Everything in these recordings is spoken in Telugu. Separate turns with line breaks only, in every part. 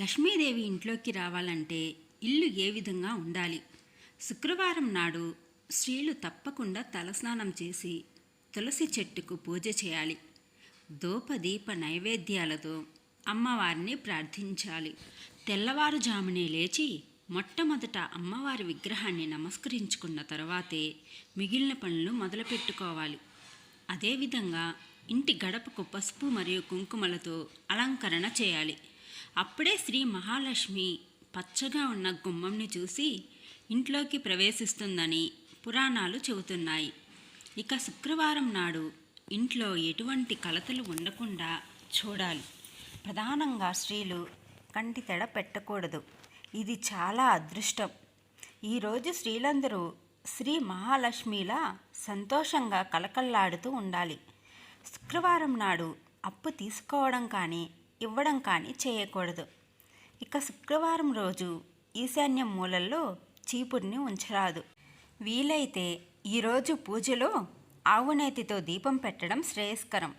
లక్ష్మీదేవి ఇంట్లోకి రావాలంటే ఇల్లు ఏ విధంగా ఉండాలి? శుక్రవారం నాడు స్త్రీలు తప్పకుండా తలస్నానం చేసి తులసి చెట్టుకు పూజ చేయాలి. ధూపదీప నైవేద్యాలతో అమ్మవారిని ప్రార్థించాలి. తెల్లవారుజామునే లేచి మొట్టమొదట అమ్మవారి విగ్రహాన్ని నమస్కరించుకున్న తర్వాతే మిగిలిన పనులు మొదలుపెట్టుకోవాలి. అదేవిధంగా ఇంటి గడపకు పసుపు మరియు కుంకుమలతో అలంకరణ చేయాలి. అప్పుడే శ్రీ మహాలక్ష్మి పచ్చగా ఉన్న గుమ్మంని చూసి ఇంట్లోకి ప్రవేశిస్తుందని పురాణాలు చెబుతున్నాయి. ఇక శుక్రవారం నాడు ఇంట్లో ఎటువంటి కలతలు ఉండకుండా చూడాలి. ప్రధానంగా స్త్రీలు కంటి తెడ పెట్టకూడదు. ఇది చాలా అదృష్టం. ఈరోజు స్త్రీలందరూ శ్రీ మహాలక్ష్మిలా సంతోషంగా కలకల్లాడుతూ ఉండాలి. శుక్రవారం నాడు అప్పు తీసుకోవడం కానీ ఇవ్వడం కానీ చేయకూడదు. ఇక శుక్రవారం రోజు ఈశాన్య మూలల్లో చీపుర్ని ఉంచరాదు. వీలైతే ఈరోజు పూజలో ఆవునేతితో దీపం పెట్టడం శ్రేయస్కరం.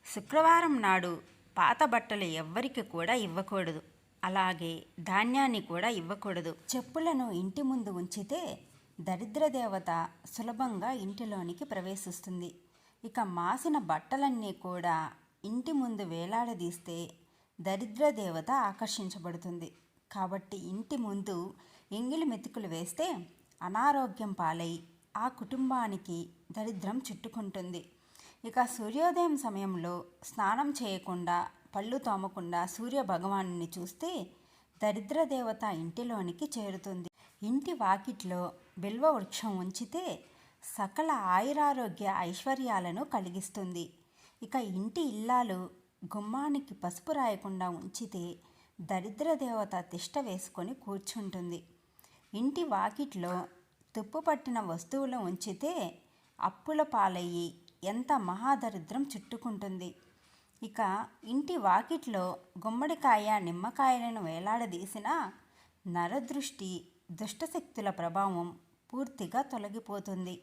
శుక్రవారం నాడు పాత బట్టలు ఎవ్వరికి కూడా ఇవ్వకూడదు. అలాగే ధాన్యాన్ని కూడా ఇవ్వకూడదు. చెప్పులను ఇంటి ముందు ఉంచితే దరిద్ర దేవత సులభంగా ఇంటిలోనికి ప్రవేశిస్తుంది. ఇక మాసిన బట్టలన్నీ కూడా ఇంటి ముందు వేలాడదీస్తే దరిద్ర దేవత ఆకర్షించబడుతుంది. కాబట్టి ఇంటి ముందు ఎంగిలి మెతుకులు వేస్తే అనారోగ్యం పాలై ఆ కుటుంబానికి దరిద్రం చుట్టుకుంటుంది. ఇక సూర్యోదయం సమయంలో స్నానం చేయకుండా పళ్ళు తోమకుండా సూర్య భగవానుని చూస్తే దరిద్ర దేవత ఇంటిలోనికి చేరుతుంది. ఇంటి వాకిట్లో బిల్వ వృక్షం ఉంచితే సకల ఆయురారోగ్య ఐశ్వర్యాలను కలిగిస్తుంది. ఇక ఇంటి ఇల్లాలు గుమ్మానికి పసుపు రాయకుండా ఉంచితే దరిద్ర దేవత తిష్ట వేసుకొని కూర్చుంటుంది. ఇంటి వాకిట్లో తుప్పు పట్టిన వస్తువులు ఉంచితే అప్పుల పాలయ్యి ఎంత మహాదరిద్రం చుట్టుకుంటుంది. ఇక ఇంటి వాకిట్లో గుమ్మడికాయ నిమ్మకాయలను వేలాడదీసినా నరదృష్టి దుష్టశక్తుల ప్రభావం పూర్తిగా తొలగిపోతుంది.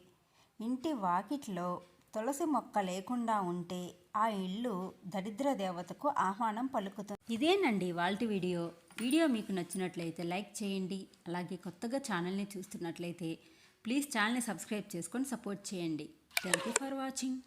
ఇంటి వాకిట్లో తులసి మొక్క లేకుండా ఉంటే ఆ ఇల్లు దరిద్ర దేవతకు ఆహ్వానం పలుకుతుంది. ఇదేనండి ఇవాల్టి వీడియో మీకు నచ్చినట్లయితే లైక్ చేయండి. అలాగే కొత్తగా ఛానల్ని చూస్తున్నట్లయితే ప్లీజ్ ఛానల్ని సబ్స్క్రైబ్ చేసుకొని సపోర్ట్ చేయండి. Thank you for watching.